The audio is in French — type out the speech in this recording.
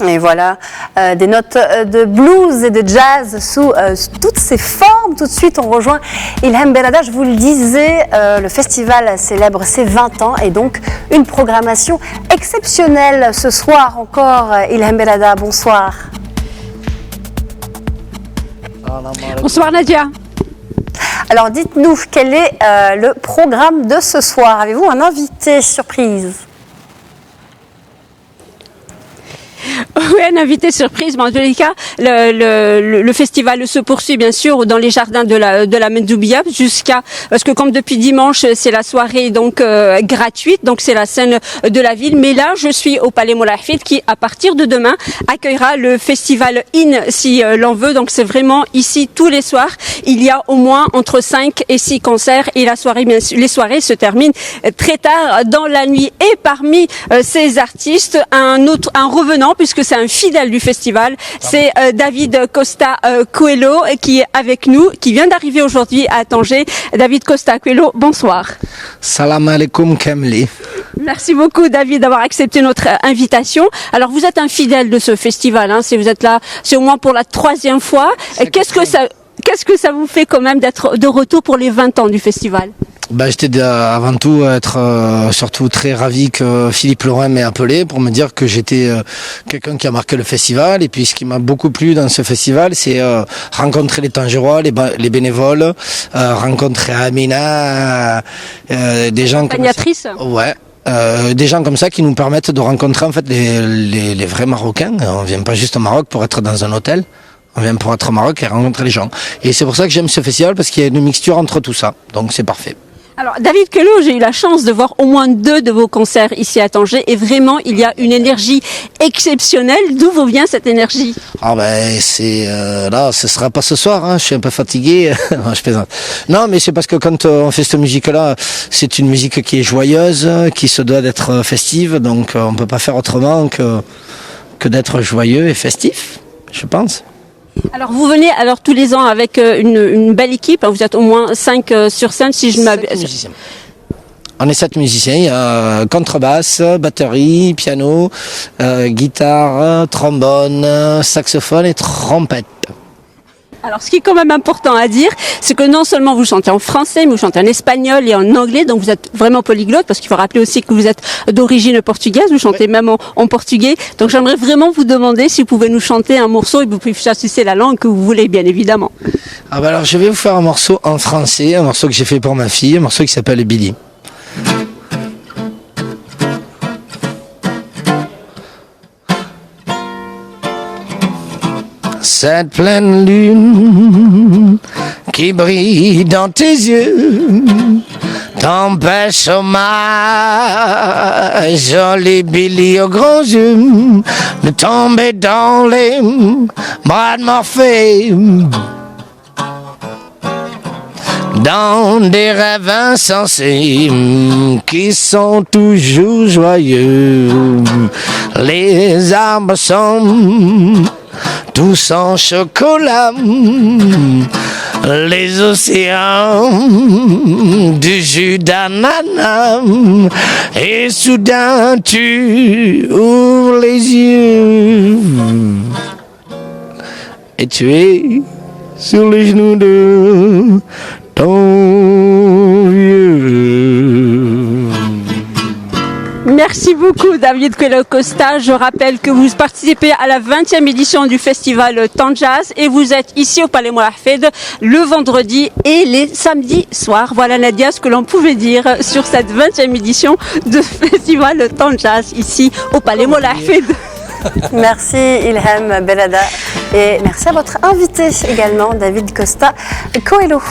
Et voilà, des notes de blues et de jazz sous toutes ses formes. Tout de suite, on rejoint Ilham Belada. Je vous le disais, le festival célèbre ses 20 ans et donc une programmation exceptionnelle ce soir encore. Ilham Belada, bonsoir. Bonsoir Nadia. Alors dites-nous, quel est le programme de ce soir? Avez-vous un invité surprise? Oui, un invité surprise, mais en tous les cas, le festival se poursuit bien sûr dans les jardins de la Menzoubia parce que comme depuis dimanche, c'est la soirée donc gratuite, donc c'est la scène de la ville. Mais là, je suis au Palais Moulay Hafid qui, à partir de demain, accueillera le festival IN si l'on veut. Donc c'est vraiment ici tous les soirs. Il y a au moins entre 5 et 6 concerts et la soirée, bien sûr, les soirées se terminent très tard dans la nuit. Et parmi ces artistes, un revenant, puisque c'est un fidèle du festival, c'est David Costa Coelho qui est avec nous, qui vient d'arriver aujourd'hui à Tanger. David Costa Coelho, bonsoir. Salam alaikum Kamli. Merci beaucoup David d'avoir accepté notre invitation. Alors vous êtes un fidèle de ce festival, hein, si vous êtes là, c'est au moins pour la 3e fois. Qu'est-ce que ça vous fait quand même d'être de retour pour les 20 ans du festival? J'étais avant tout surtout très ravi que Philippe Laurent m'ait appelé pour me dire que j'étais quelqu'un qui a marqué le festival. Et puis ce qui m'a beaucoup plu dans ce festival, c'est rencontrer les Tangérois, les bénévoles, rencontrer Amina, des gens comme ça. Ouais. Des gens comme ça qui nous permettent de rencontrer en fait les vrais Marocains. On vient pas juste au Maroc pour être dans un hôtel. On vient pour être au Maroc et rencontrer les gens. Et c'est pour ça que j'aime ce festival, parce qu'il y a une mixture entre tout ça. Donc c'est parfait. Alors David Coelho, j'ai eu la chance de voir au moins 2 de vos concerts ici à Tanger et vraiment il y a une énergie exceptionnelle. D'où vous vient cette énergie? C'est là, ce sera pas ce soir, hein. Je suis un peu fatigué. Non, je plaisante. Non, mais c'est parce que quand on fait cette musique-là, c'est une musique qui est joyeuse, qui se doit d'être festive, donc on peut pas faire autrement que d'être joyeux et festif, je pense. Alors vous venez tous les ans avec une belle équipe, vous êtes au moins 5 sur scène si je m'abuse. On est 7 musiciens, il y a contrebasse, batterie, piano, guitare, trombone, saxophone et trompette. Alors, ce qui est quand même important à dire, c'est que non seulement vous chantez en français, mais vous chantez en espagnol et en anglais, donc vous êtes vraiment polyglotte, parce qu'il faut rappeler aussi que vous êtes d'origine portugaise, vous chantez même en portugais. Donc, j'aimerais vraiment vous demander si vous pouvez nous chanter un morceau, et vous pouvez choisir la langue que vous voulez, bien évidemment. Alors, je vais vous faire un morceau en français, un morceau que j'ai fait pour ma fille, un morceau qui s'appelle Billy. Cette pleine lune qui brille dans tes yeux t'empêche ma jolie Billy aux grands yeux de tomber dans les bras de Morphée, dans des rêves insensés qui sont toujours joyeux. Les arbres sont tous en chocolat, les océans du jus d'ananas, et soudain tu ouvres les yeux et tu es sur les genoux de ton vieux. Merci beaucoup David Coelho Costa. Je rappelle que vous participez à la 20e édition du festival Tanjaz et vous êtes ici au Palais Moulay Hafid le vendredi et les samedis soirs. Voilà Nadia ce que l'on pouvait dire sur cette 20e édition de festival Tanjaz ici au Palais Moulay Hafid. Merci Ilham Belada et merci à votre invité également David Costa Coelho.